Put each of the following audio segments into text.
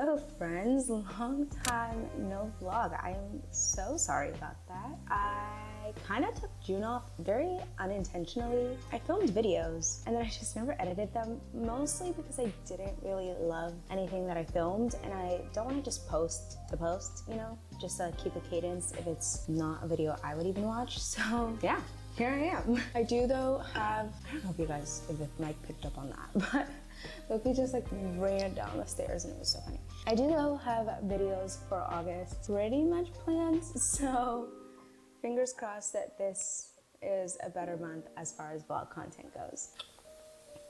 Hello friends, long time no vlog. I am so sorry about that. I kind of took June off very unintentionally. I filmed videos and then I just never edited them, mostly because I didn't really love anything that I filmed and I don't want to just post to post, you know, just to keep a cadence if it's not a video I would even watch. So yeah, here I am. I do though have, I don't know if you guys, if the mic picked up on that, but Loki just like ran down the stairs and it was so funny. I do though have videos for August pretty much planned, so fingers crossed that this is a better month as far as vlog content goes.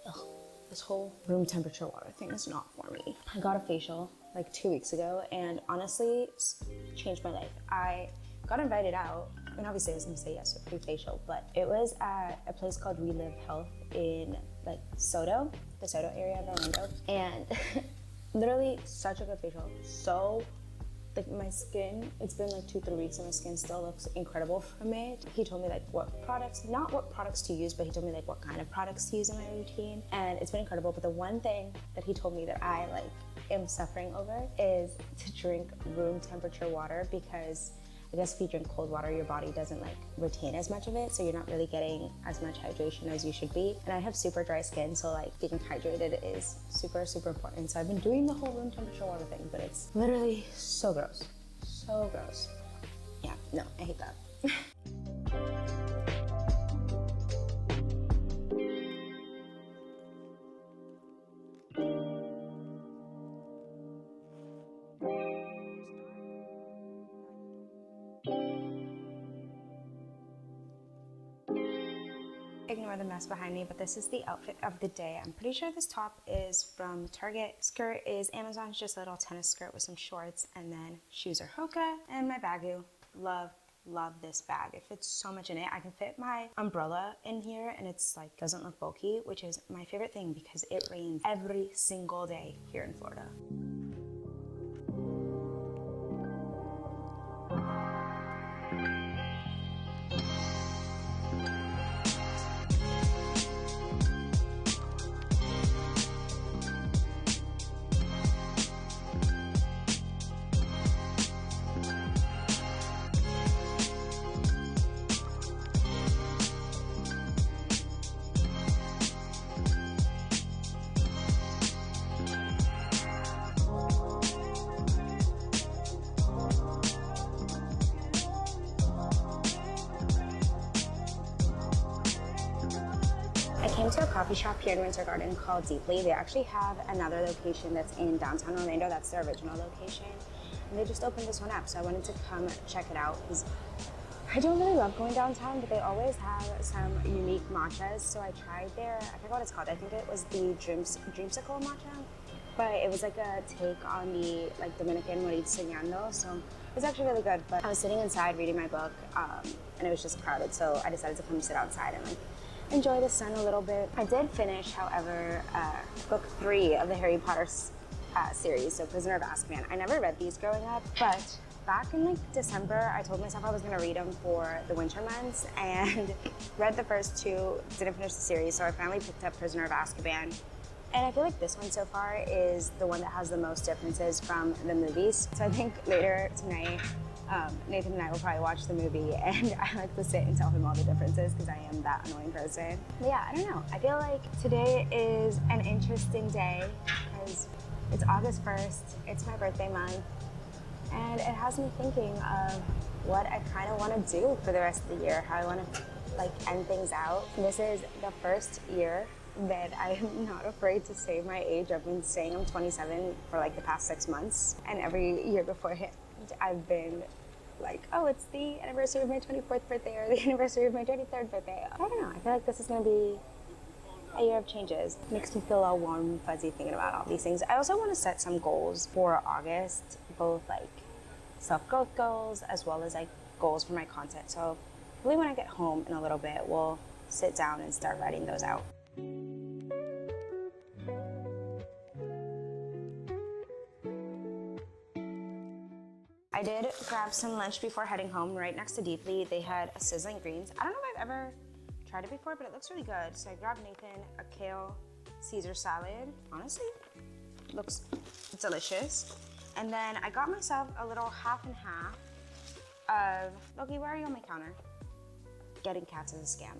Ugh, this whole room temperature water thing is not for me. I got a facial like 2 weeks ago and honestly it's changed my life. I got invited out, and obviously I was gonna say yes to a free facial, but it was at a place called Relive Health in like Soto, the Soto area of Orlando, and literally such a good facial. So like my skin, it's been like 2-3 weeks and my skin still looks incredible from it. He told me like what products, not what products to use, but he told me like what kind of products to use in my routine, and it's been incredible. But the one thing that he told me that I like am suffering over is to drink room temperature water, because I guess if you drink cold water, your body doesn't like retain as much of it, so you're not really getting as much hydration as you should be. And I have super dry skin, so like being hydrated is super, super important. So I've been doing the whole room temperature water thing, but it's literally so gross. So gross. Yeah, no, I hate that. Ignore the mess behind me, but this is the outfit of the day. I'm pretty sure this top is from Target. Skirt is Amazon's, just a little tennis skirt with some shorts, and then shoes are Hoka, and my bagu. Love this bag. It fits so much in it. I can fit my umbrella in here and it's like doesn't look bulky, which is my favorite thing because it rains every single day here in Florida. I came to a coffee shop here in Winter Garden called Deeply. They actually have another location that's in downtown Orlando. That's their original location. And they just opened this one up, so I wanted to come check it out because I don't really love going downtown, but they always have some unique matchas. So I tried their, I forgot what it's called. I think it was the Dreamsicle matcha, but it was like a take on the like Dominican Moritz-Soñando. So it was actually really good, but I was sitting inside reading my book and it was just crowded. So I decided to come sit outside and like enjoy the sun a little bit. I did finish, however, book 3 of the Harry Potter series, so Prisoner of Azkaban. I never read these growing up, but back in like December, I told myself I was gonna read them for the winter months and read the first 2, didn't finish the series, so I finally picked up Prisoner of Azkaban. And I feel like this one so far is the one that has the most differences from the movies. So I think later tonight, Nathan and I will probably watch the movie and I like to sit and tell him all the differences because I am that annoying person. But yeah, I don't know. I feel like today is an interesting day because it's August 1st, it's my birthday month, and it has me thinking of what I kind of want to do for the rest of the year, how I want to like end things out. This is the first year that I am not afraid to say my age. I've been saying I'm 27 for like the past 6 months, and every year beforehand I've been like, oh, it's the anniversary of my 24th birthday or the anniversary of my 23rd birthday. I don't know, I feel like this is gonna be a year of changes. Makes me feel all warm and fuzzy thinking about all these things. I also want to set some goals for August, both like self-growth goals as well as like goals for my content. So really when I get home in a little bit, we'll sit down and start writing those out. I did grab some lunch before heading home. Right next to Deeply, they had a sizzling greens. I don't know if I've ever tried it before, but it looks really good. So I grabbed Nathan a kale Caesar salad. Honestly, looks It's delicious. And then I got myself a little half and half of, Loki, why are you on my counter? Getting cats is a scam.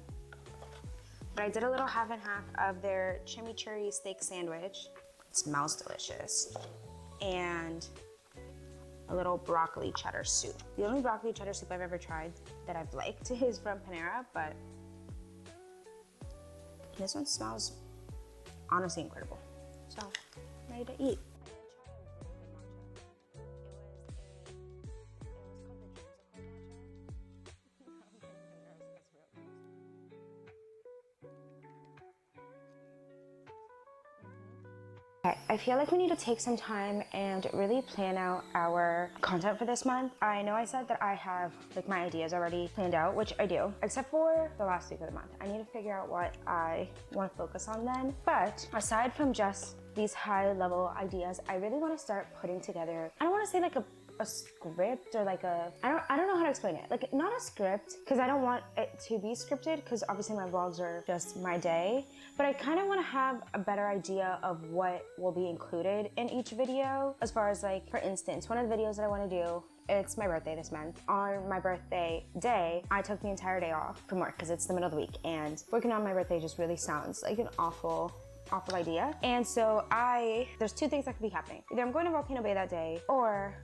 But I did a little half and half of their chimichurri steak sandwich. It smells delicious. And a little broccoli cheddar soup. The only broccoli cheddar soup I've ever tried that I've liked is from Panera, but this one smells honestly incredible. So, ready to eat. I feel like we need to take some time and really plan out our content for this month. I know I said that I have like my ideas already planned out, which I do, except for the last week of the month. I need to figure out what I want to focus on then. But aside from just these high level ideas, I really want to start putting together, I don't want to say like a script or like a, I don't know how to explain it. Like not a script, because I don't want it to be scripted, because obviously my vlogs are just my day, but I kind of want to have a better idea of what will be included in each video. As far as like, for instance, one of the videos that I want to do, it's my birthday this month. On my birthday day, I took the entire day off from work because it's the middle of the week, and working on my birthday just really sounds like an awful idea. And so there's two things that could be happening. Either I'm going to Volcano Bay that day, or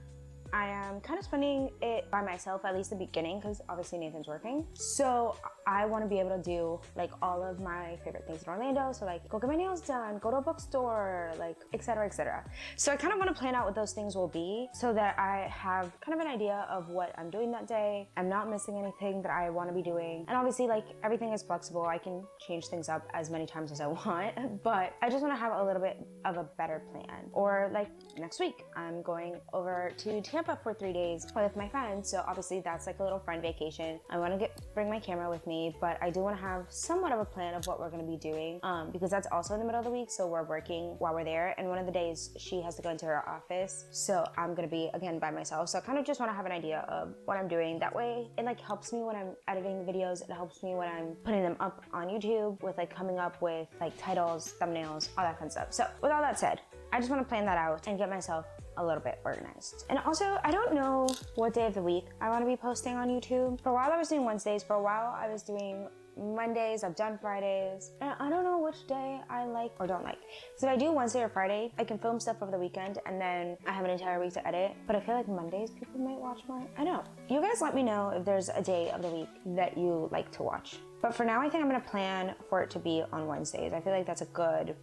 I am kind of spending it by myself, at least the beginning, because obviously Nathan's working. So I want to be able to do like all of my favorite things in Orlando. So like go get my nails done, go to a bookstore, like etc, etc. So I kind of want to plan out what those things will be so that I have kind of an idea of what I'm doing that day. I'm not missing anything that I want to be doing. And obviously like everything is flexible. I can change things up as many times as I want, but I just want to have a little bit of a better plan. Or like next week, I'm going over to Tampa for 3 days with my friends, so obviously that's like a little friend vacation. I want to bring my camera with me, but I do want to have somewhat of a plan of what we're going to be doing, because that's also in the middle of the week, so we're working while we're there, and one of the days she has to go into her office, so I'm going to be again by myself. So I kind of just want to have an idea of what I'm doing. That way it like helps me when I'm editing the videos, it helps me when I'm putting them up on YouTube with like coming up with like titles, thumbnails, all that fun stuff. So with all that said, I just want to plan that out and get myself a little bit organized. And also, I don't know what day of the week I want to be posting on YouTube. For a while I was doing Wednesdays, for a while I was doing Mondays, I've done Fridays, and I don't know which day I like or don't like. So if I do Wednesday or Friday, I can film stuff over the weekend and then I have an entire week to edit. But I feel like Mondays people might watch more. I don't know. You guys let me know if there's a day of the week that you like to watch. But for now, I think I'm gonna plan for it to be on Wednesdays. I feel like that's a good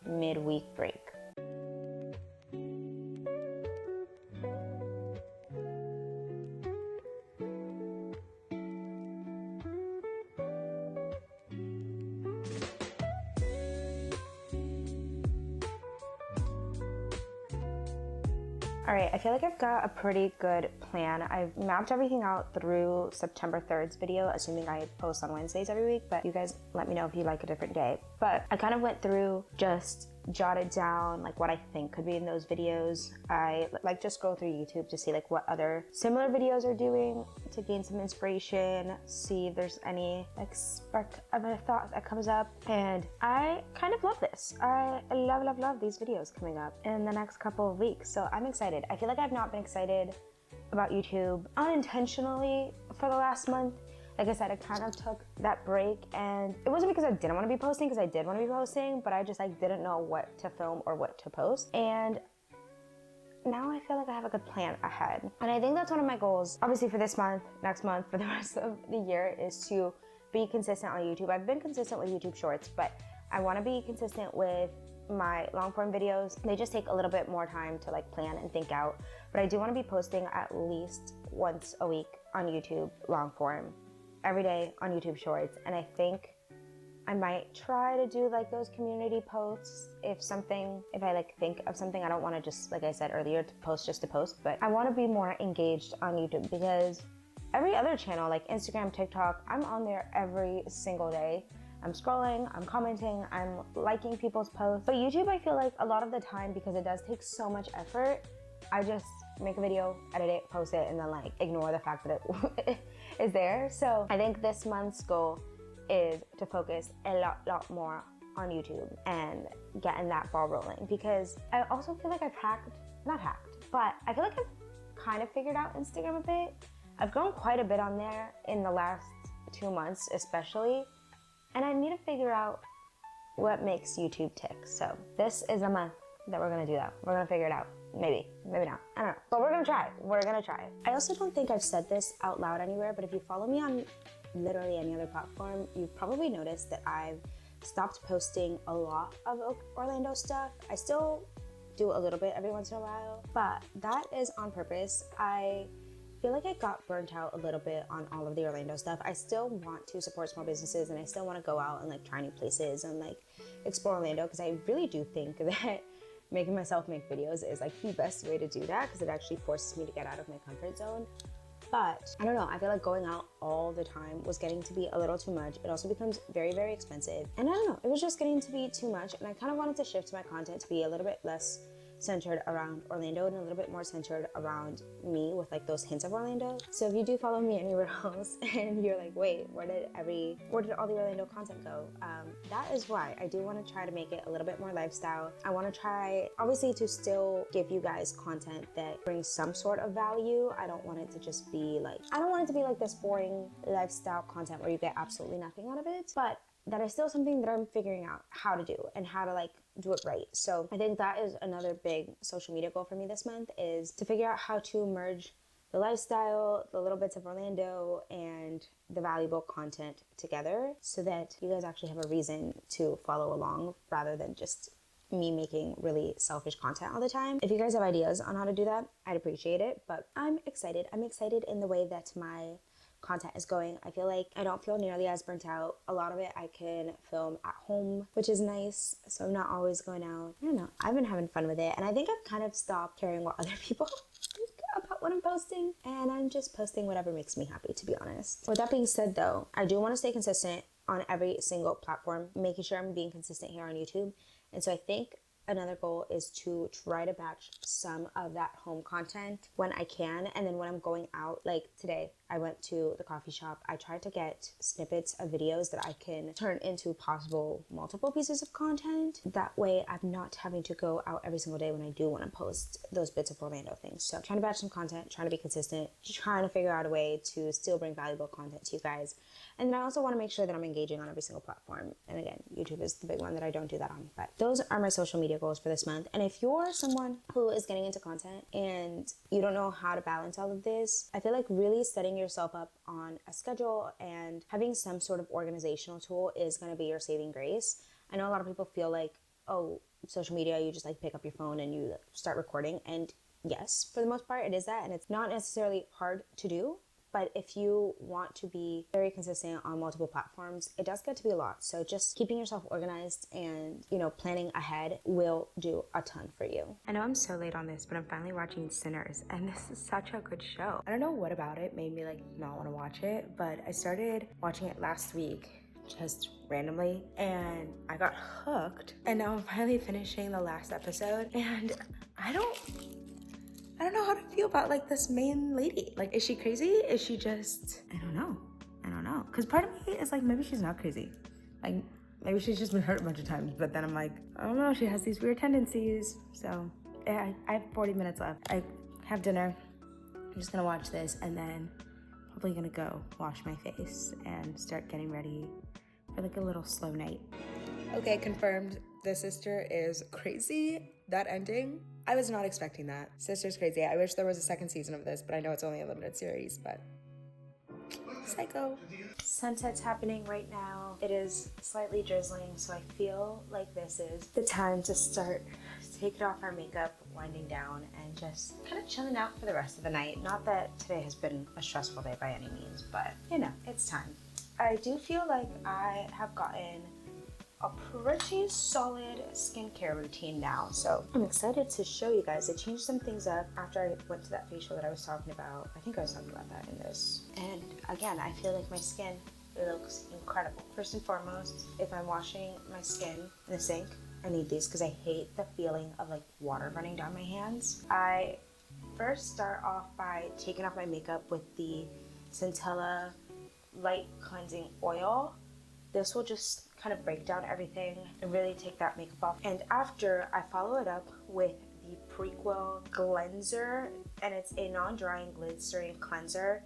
midweek break. All right, I feel like I've got a pretty good plan. I've mapped everything out through September 3rd's video, assuming I post on Wednesdays every week, but you guys let me know if you like a different day. But I kind of went through, just jotted down like what I think could be in those videos. I like just scroll through YouTube to see like what other similar videos are doing to gain some inspiration, see if there's any like spark of a thought that comes up. And I kind of love this. I love these videos coming up in the next couple of weeks. So I'm excited. I feel like I've not been excited about YouTube unintentionally for the last month. Like I said, I kind of took that break, and it wasn't because I didn't want to be posting, because I did want to be posting, but I just like didn't know what to film or what to post. And now I feel like I have a good plan ahead. And I think that's one of my goals, obviously for this month, next month, for the rest of the year, is to be consistent on YouTube. I've been consistent with YouTube Shorts, but I want to be consistent with my long form videos. They just take a little bit more time to like plan and think out, but I do want to be posting at least once a week on YouTube long form, every day on YouTube Shorts. And I think I might try to do like those community posts if I like think of something. I don't want to just, like I said earlier, to post just to post, but I want to be more engaged on YouTube, because every other channel like Instagram, TikTok, I'm on there every single day. I'm scrolling, I'm commenting, I'm liking people's posts. But YouTube, I feel like a lot of the time, because it does take so much effort, I just make a video, edit it, post it, and then like ignore the fact that it is there. So I think this month's goal is to focus a lot more on YouTube and getting that ball rolling, because I also feel like I've not hacked, but I feel like I've kind of figured out Instagram a bit. I've grown quite a bit on there in the last 2 months especially, and I need to figure out what makes YouTube tick. So this is a month that we're gonna do that. We're gonna figure it out. Maybe not, I don't know. But we're gonna try. I also don't think I've said this out loud anywhere, but if you follow me on literally any other platform, you've probably noticed that I've stopped posting a lot of Orlando stuff. I still do a little bit every once in a while, but that is on purpose. I feel like I got burnt out a little bit on all of the Orlando stuff. I still want to support small businesses, and I still want to go out and like try new places and like explore Orlando, because I really do think that making myself make videos is like the best way to do that, because it actually forces me to get out of my comfort zone. But I don't know, I feel like going out all the time was getting to be a little too much. It also becomes very, very expensive. And I don't know, it was just getting to be too much. And I kind of wanted to shift my content to be a little bit less centered around Orlando and a little bit more centered around me, with like those hints of Orlando. So if you do follow me anywhere else and you're like, wait, where did all the Orlando content go? That is why I do want to try to make it a little bit more lifestyle. I want to try, obviously, to still give you guys content that brings some sort of value. I don't want it to just be like, this boring lifestyle content where you get absolutely nothing out of it, but that is still something that I'm figuring out how to do and how to like do it right. So I think that is another big social media goal for me this month, is to figure out how to merge the lifestyle, the little bits of Orlando, and the valuable content together, so that you guys actually have a reason to follow along rather than just me making really selfish content all the time. If you guys have ideas on how to do that, I'd appreciate it. But I'm excited. I'm excited in the way that my content is going. I feel like I don't feel nearly as burnt out. A lot of it I can film at home, which is nice, so I'm not always going out. I don't know, I've been having fun with it, and I think I've kind of stopped caring what other people think about what I'm posting, and I'm just posting whatever makes me happy, to be honest. With that being said though, I do want to stay consistent on every single platform, making sure I'm being consistent here on YouTube. And so I think another goal is to try to batch some of that home content when I can, and then when I'm going out, like today I went to the coffee shop, I tried to get snippets of videos that I can turn into possible multiple pieces of content. That way I'm not having to go out every single day when I do want to post those bits of Orlando things. So I'm trying to batch some content, trying to be consistent, trying to figure out a way to still bring valuable content to you guys. And then I also want to make sure that I'm engaging on every single platform. And again, YouTube is the big one that I don't do that on. But those are my social media goals for this month. And if you're someone who is getting into content and you don't know how to balance all of this, I feel like really setting yourself up on a schedule and having some sort of organizational tool is going to be your saving grace. I know a lot of people feel like, oh, social media, you just like pick up your phone and you start recording. And yes, for the most part, it is that. And it's not necessarily hard to do. But if you want to be very consistent on multiple platforms, it does get to be a lot. So just keeping yourself organized and, planning ahead will do a ton for you. I know I'm so late on this, but I'm finally watching Sinners, and this is such a good show. I don't know what about it made me not want to watch it, but I started watching it last week just randomly, and I got hooked, and now I'm finally finishing the last episode, and I don't know how to feel about this main lady. Is she crazy? Is she just, I don't know. Because part of me is maybe she's not crazy. Maybe she's just been hurt a bunch of times, but then I'm I don't know, she has these weird tendencies. So yeah, I have 40 minutes left. I have dinner. I'm just gonna watch this and then probably gonna go wash my face and start getting ready for a little slow night. Okay, confirmed. The sister is crazy. That ending, I was not expecting that. Sister's crazy. I wish there was a second season of this, but I know it's only a limited series, but psycho. Sunset's happening right now. It is slightly drizzling, so I feel like this is the time to start taking off our makeup, winding down, and just kind of chilling out for the rest of the night. Not that today has been a stressful day by any means, but it's time. I do feel like I have gotten a pretty solid skincare routine now, so I'm excited to show you guys. I changed some things up after I went to that facial that I was talking about. I think I was talking about that in this. And again, I feel like my skin looks incredible. First and foremost, if I'm washing my skin in the sink, I need these because I hate the feeling of water running down my hands. I first start off by taking off my makeup with the Centella Light Cleansing Oil. this will just kind of break down everything and really take that makeup off. And after, I follow it up with the Prequel cleanser, and it's a non-drying glycerin cleanser.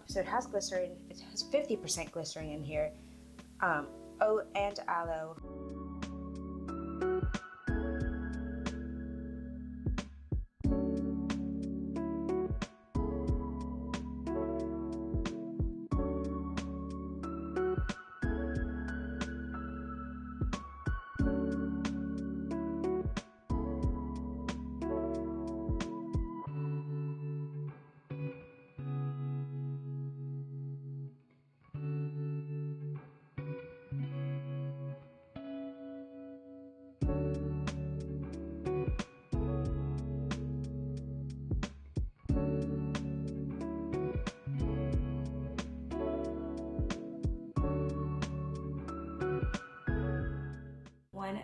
So it has glycerin, it has 50% glycerin in here, oh, and aloe.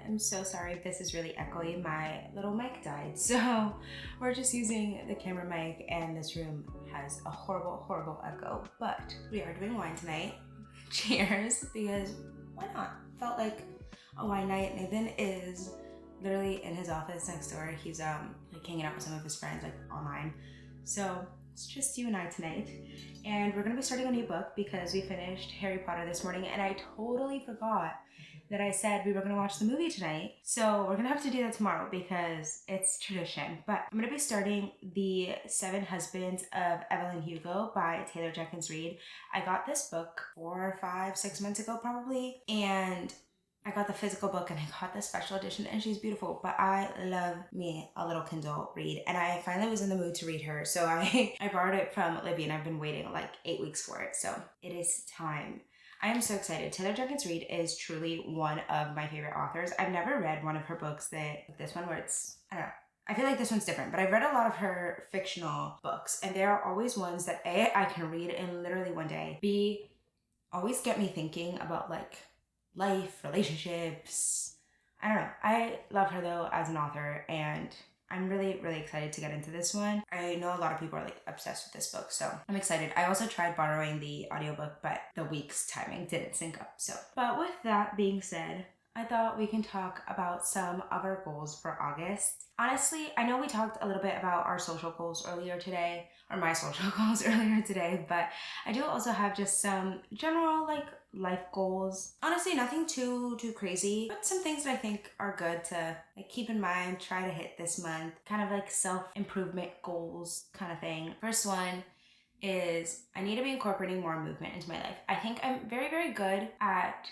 I'm so sorry if this is really echoey. My little mic died, so we're just using the camera mic, and this room has a horrible echo. But we are doing wine tonight. Cheers, because why not? Felt like a wine night. Nathan is literally in his office next door. He's like hanging out with some of his friends like online. So it's just you and I tonight. And we're gonna be starting a new book because we finished Harry Potter this morning, and I totally forgot that I said we were gonna watch the movie tonight. So we're gonna have to do that tomorrow because it's tradition. But I'm gonna be starting The 7 Husbands of Evelyn Hugo by Taylor Jenkins Reid. I got this book 4, 5, 6 months ago probably, and I got the physical book and I got the special edition, and she's beautiful. But I love me a little Kindle read, and I finally was in the mood to read her. So I borrowed it from Libby, and I've been waiting like 8 weeks for it. So it is time. I am so excited. Taylor Jenkins Reid is truly one of my favorite authors. I've never read one of her books this one where it's, I don't know, I feel like this one's different, but I've read a lot of her fictional books, and there are always ones that A, I can read in literally one day, B, always get me thinking about like life, relationships. I don't know. I love her though as an author, and I'm really excited to get into this one. I know a lot of people are like obsessed with this book, so I'm excited. I also tried borrowing the audiobook, but the week's timing didn't sync up. But with that being said, I thought we can talk about some of our goals for August. Honestly, I know we talked a little bit about our social goals earlier today, or my social goals earlier today, but I do also have just some general like life goals. Honestly, nothing too crazy, but some things that I think are good to like keep in mind, try to hit this month, kind of like self-improvement goals kind of thing. First one is I need to be incorporating more movement into my life. I think I'm very good at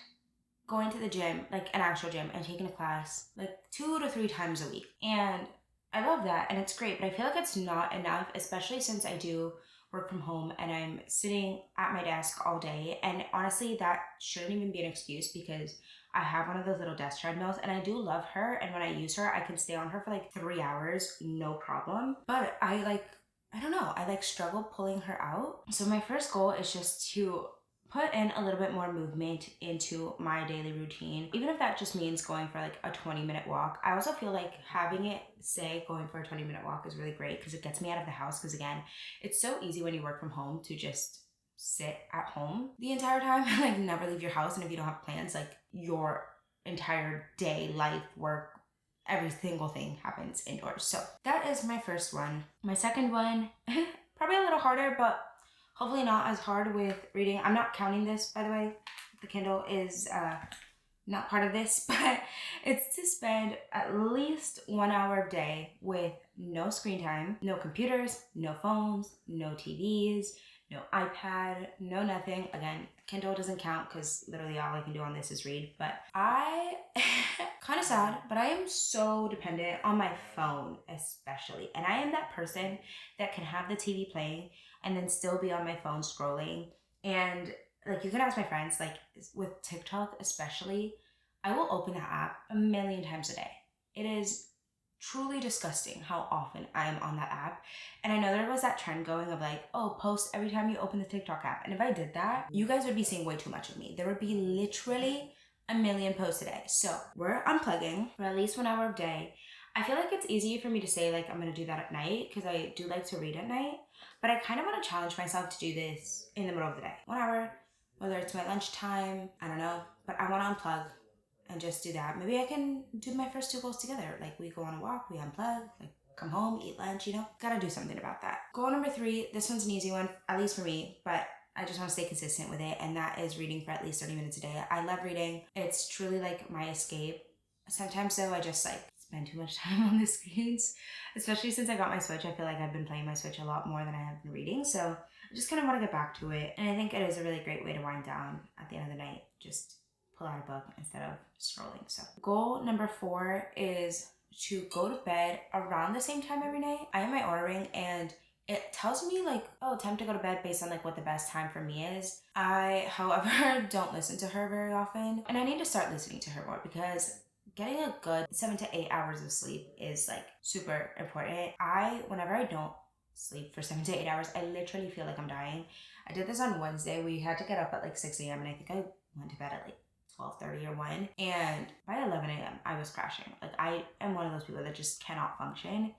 going to the gym, like an actual gym, and taking a class like 2 to 3 times a week. And I love that, and it's great, but I feel like it's not enough, especially since I do work from home and I'm sitting at my desk all day. And honestly, that shouldn't even be an excuse because I have one of those little desk treadmills, and I do love her. And when I use her, I can stay on her for like 3 hours, no problem. But I don't know, I struggle pulling her out. So my first goal is just to put in a little bit more movement into my daily routine, even if that just means going for like a 20-minute walk. I also feel like having it say going for a 20-minute walk is really great because it gets me out of the house, because again, it's so easy when you work from home to just sit at home the entire time and like never leave your house. And if you don't have plans, like your entire day, life, work, every single thing happens indoors. So that is my first one. My second one, probably a little harder, but hopefully not as hard with reading. I'm not counting this, by the way. The Kindle is not part of this, but it's to spend at least 1 hour a day with no screen time, no computers, no phones, no TVs, no iPad, no nothing. Again, Kindle doesn't count because literally all I can do on this is read. But I, kind of sad, but I am so dependent on my phone especially. And I am that person that can have the TV playing and then still be on my phone scrolling. And like, you can ask my friends, like with TikTok especially, I will open that app a million times a day. It is truly disgusting how often I am on that app. And I know there was that trend going of like, oh, post every time you open the TikTok app. And if I did that, you guys would be seeing way too much of me. There would be literally a million posts a day. So we're unplugging for at least 1 hour a day. I feel like it's easy for me to say like I'm gonna do that at night because I do like to read at night, but I kind of want to challenge myself to do this in the middle of the day. 1 hour, whether it's my lunchtime, I don't know, but I want to unplug and just do that. Maybe I can do my first 2 goals together. Like we go on a walk, we unplug, like come home, eat lunch, you know? Gotta do something about that. Goal number 3, this one's an easy one, at least for me, but I just want to stay consistent with it, and that is reading for at least 30 minutes a day. I love reading. It's truly like my escape. Sometimes though, I just like spend too much time on the screens, especially since I got my Switch. I feel like I've been playing my Switch a lot more than I have been reading. So I just kind of want to get back to it. And I think it is a really great way to wind down at the end of the night. Just pull out a book instead of scrolling. So goal number 4 is to go to bed around the same time every night. I am my Oura Ring, and it tells me like, oh, time to go to bed based on like what the best time for me is. I, however, don't listen to her very often, and I need to start listening to her more because getting a good 7 to 8 hours of sleep is like super important. Whenever I don't sleep for 7 to 8 hours, I literally feel like I'm dying. I did this on Wednesday. We had to get up at like 6 a.m. and I think I went to bed at like 12:30 or 1, and by 11 a.m. I was crashing. Like I am one of those people that just cannot function.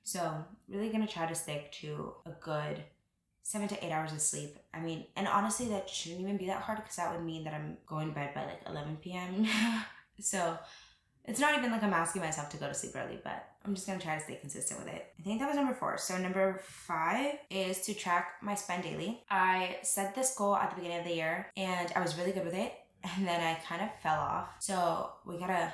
So really gonna try to stick to a good 7 to 8 hours of sleep. I mean, and honestly that shouldn't even be that hard because that would mean that I'm going to bed by like 11 p.m. So it's not even like I'm asking myself to go to sleep early, but I'm just gonna try to stay consistent with it. I think that was number 4. So number 5 is to track my spend daily. I set this goal at the beginning of the year and I was really good with it. And then I kind of fell off. So we gotta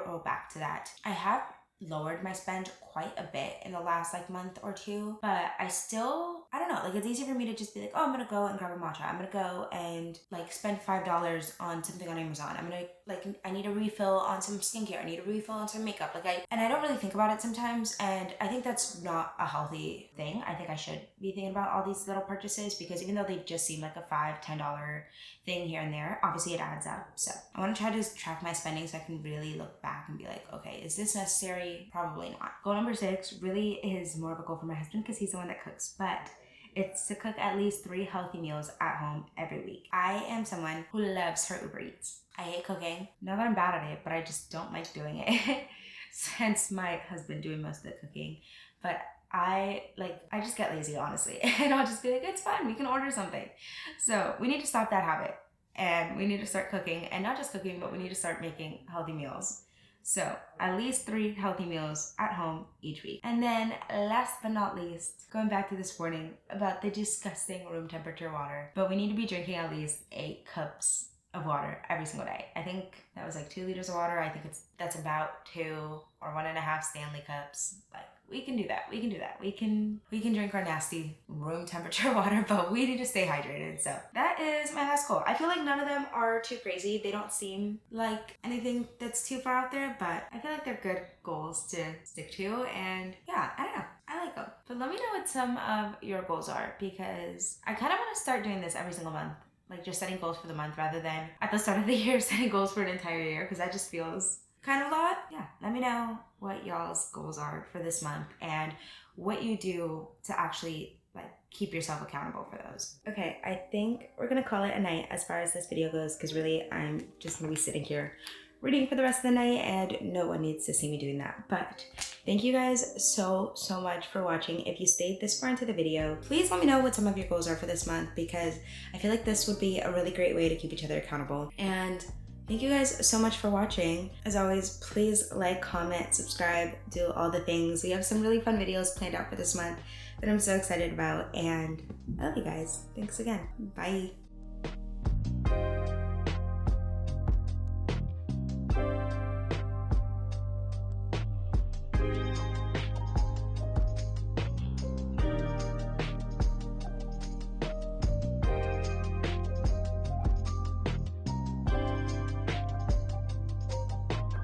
roll back to that. I have lowered my spend quite a bit in the last like month or 2, but I don't know, like it's easy for me to just be like, oh, I'm gonna go and grab a matcha. I'm gonna go and like spend $5 on something on Amazon. I'm gonna like, I need a refill on some skincare. I need a refill on some makeup. Like I don't really think about it sometimes. And I think that's not a healthy thing. I think I should be thinking about all these little purchases because even though they just seem like a $5, $10 thing here and there, obviously it adds up. So I want to try to track my spending so I can really look back and be like, okay, is this necessary? Probably not. Goal number 6 really is more of a goal for my husband because he's the one that cooks, but it's to cook at least 3 healthy meals at home every week. I am someone who loves her Uber Eats. I hate cooking. Not that I'm bad at it, but I just don't like doing it. Since my husband doing most of the cooking. But I just get lazy, honestly. And I'll just be like, it's fine, we can order something. So we need to stop that habit. And we need to start cooking. And not just cooking, but we need to start making healthy meals. So at least 3 healthy meals at home each week. And then last but not least, going back to this morning about the disgusting room temperature water, but we need to be drinking at least 8 cups of water every single day. I think that was like 2 liters of water. I think that's about 2 or 1.5 Stanley cups. Like we can do that. We can drink our nasty room temperature water, but we need to stay hydrated. So that is my last goal. I feel like none of them are too crazy. They don't seem like anything that's too far out there, but I feel like they're good goals to stick to. And yeah, I don't know. I like them. But let me know what some of your goals are because I kind of want to start doing this every single month. Like just setting goals for the month rather than at the start of the year setting goals for an entire year because that just feels kind of a lot. Yeah, let me know what y'all's goals are for this month and what you do to actually like keep yourself accountable for those. Okay, I think we're gonna call it a night as far as this video goes because really I'm just gonna be sitting here reading for the rest of the night and no one needs to see me doing that. But thank you guys so much for watching. If you stayed this far into the video, please let me know what some of your goals are for this month because I feel like this would be a really great way to keep each other accountable. And thank you guys so much for watching. As always, please like, comment, subscribe, do all the things. We have some really fun videos planned out for this month that I'm so excited about and I love you guys. Thanks again. Bye.